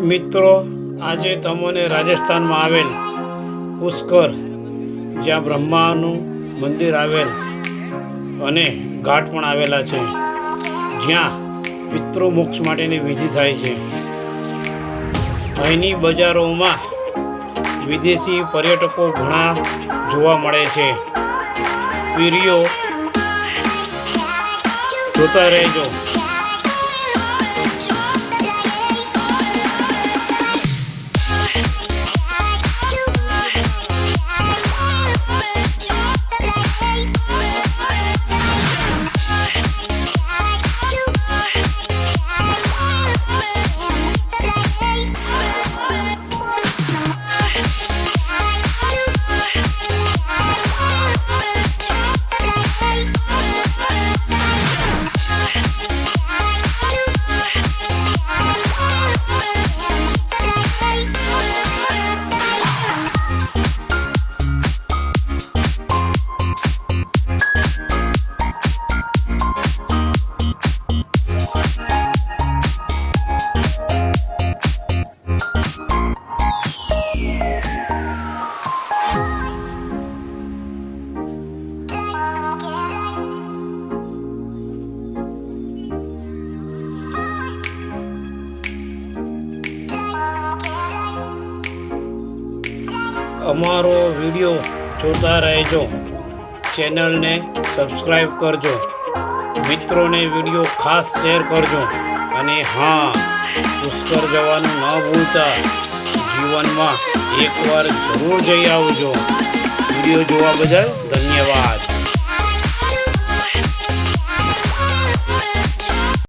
મિત્રો, આજે તમને રાજસ્થાનમાં આવેલ પુષ્કર, જ્યાં બ્રહ્માનું મંદિર આવેલ અને ઘાટ પણ આવેલા છે, જ્યાં પિતૃમોક્ષ માટેની વિધિ થાય છે. અહીંની બજારોમાં વિદેશી પર્યટકો ઘણા જોવા મળે છે. વિડીયો જોતા રહેજો. અમારો વિડીયો જોતા રહેજો. ચેનલને સબસ્ક્રાઈબ કરજો. મિત્રોને વિડીયો ખાસ શેર કરજો. અને હા, પુષ્કર જવાનું ન ભૂલતા. જીવનમાં એકવાર જરૂર જઈ આવજો. વિડીયો જોવા બદલ ધન્યવાદ.